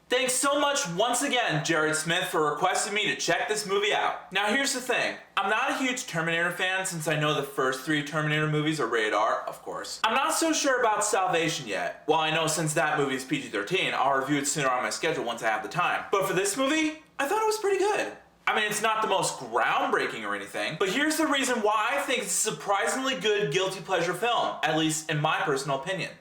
Thanks so much once again, Jared Smith, for requesting me to check this movie out. Now here's the thing, I'm not a huge Terminator fan since I know the first 3 Terminator movies are rated R, of course. I'm not so sure about Salvation yet. Well, I know since that movie is PG-13, I'll review it sooner on my schedule once I have the time. But for this movie, I thought it was pretty good. I mean, it's not the most groundbreaking or anything, but here's the reason why I think it's a surprisingly good guilty pleasure film, at least in my personal opinion.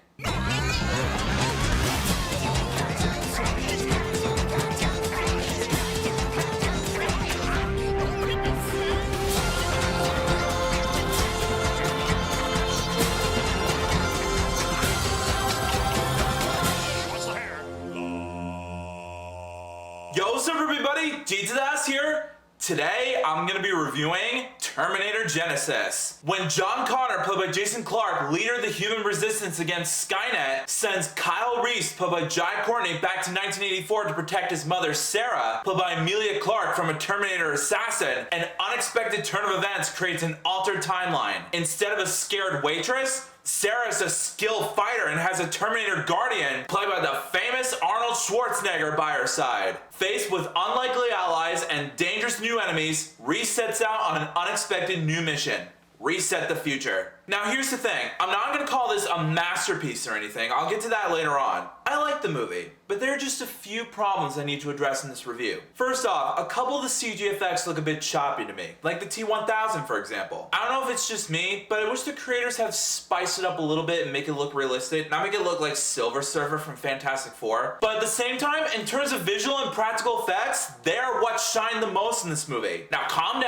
Yo, what's up everybody? Genisys here. Today, I'm gonna be reviewing Terminator Genisys. When John Connor, played by Jason Clarke, leader of the human resistance against Skynet, sends Kyle Reese, played by Courtney, back to 1984 to protect his mother, Sarah, played by Emilia Clarke, from a Terminator assassin, an unexpected turn of events creates an altered timeline. Instead of a scared waitress, Sarah's a skilled fighter and has a Terminator guardian, played by the famous Arnold Schwarzenegger, by her side. Faced with unlikely allies and dangerous new enemies, Reese sets out on an unexpected new mission: reset the future. Now here's the thing, I'm not gonna call this a masterpiece or anything, I'll get to that later on. I like the movie, but there are just a few problems I need to address in this review. First off, a couple of the CG effects look a bit choppy to me, like the T-1000 for example. I don't know if it's just me, but I wish the creators have spiced it up a little bit and make it look realistic, not make it look like Silver Surfer from Fantastic Four. But at the same time, in terms of visual and practical effects, they're what shine the most in this movie. Now calm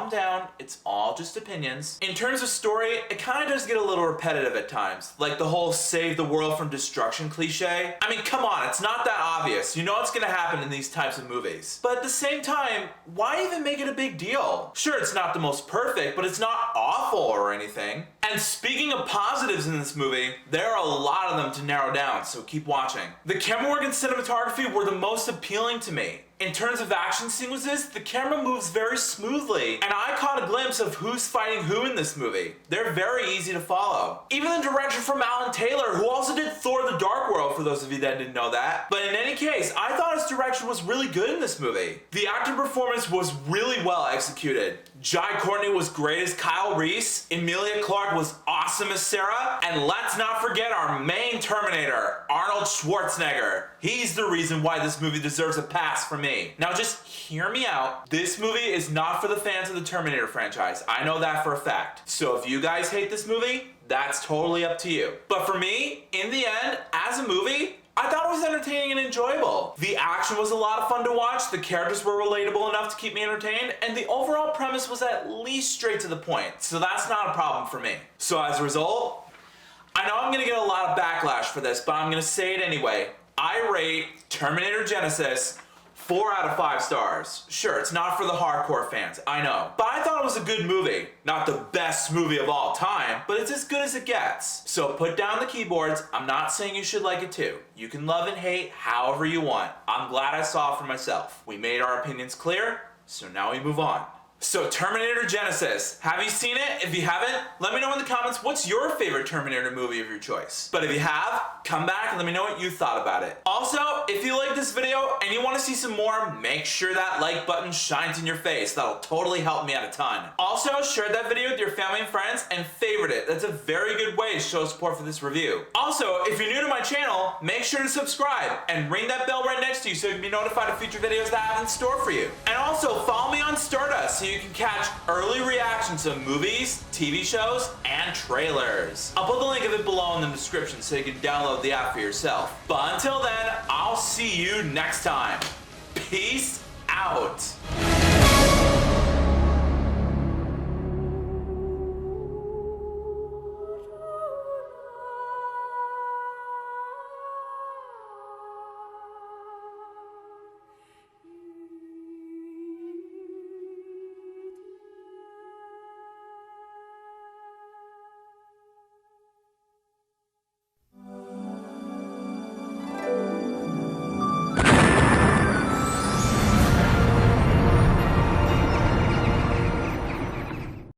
down, it's all just opinions. In terms of story, it kind of does get a little repetitive at times, like the whole save the world from destruction cliche. I mean, come on, it's not that obvious. You know what's gonna happen in these types of movies. But at the same time, why even make it a big deal? Sure, it's not the most perfect, but it's not awful or anything. And speaking of positives in this movie, there are a lot of them to narrow down, so keep watching. The camera work and cinematography were the most appealing to me. In terms of action sequences, the camera moves very smoothly, and I caught a glimpse of who's fighting who in this movie. They're very easy to follow. Even the direction from Alan Taylor, who also did Thor: The Dark World, for those of you that didn't know that. But in any case, I thought his direction was really good in this movie. The acting performance was really well executed. Courtney was great as Kyle Reese, Emilia Clarke was awesome as Sarah, and let's not forget our main Terminator, Arnold Schwarzenegger. He's the reason why this movie deserves a pass from me. Now just hear me out. This movie is not for the fans of the Terminator franchise. I know that for a fact. So if you guys hate this movie, that's totally up to you. But for me, in the end, as a movie, I thought it was entertaining and enjoyable. The action was a lot of fun to watch, the characters were relatable enough to keep me entertained, and the overall premise was at least straight to the point, so that's not a problem for me. So as a result, I know I'm gonna get a lot of backlash for this, but I'm gonna say it anyway. I rate Terminator Genisys 4 out of 5 stars. Sure, it's not for the hardcore fans, I know. But I thought it was a good movie. Not the best movie of all time, but it's as good as it gets. So put down the keyboards, I'm not saying you should like it too. You can love and hate however you want. I'm glad I saw it for myself. We made our opinions clear, so now we move on. So Terminator Genisys, have you seen it? If you haven't, let me know in the comments what's your favorite Terminator movie of your choice. But if you have, come back and let me know what you thought about it. Also, if you like this video and you want to see some more, make sure that like button shines in your face. That'll totally help me out a ton. Also, share that video with your family and friends and favorite it. That's a very good way to show support for this review. Also, if you're new to my channel, make sure to subscribe and ring that bell right next to you so you can be notified of future videos that I have in store for you. And also, follow me on Stardust so you can catch early reactions to movies, TV shows, and trailers. I'll put the link of it below in the description so you can download the app for yourself. But until then, I'll see you next time. Peace out.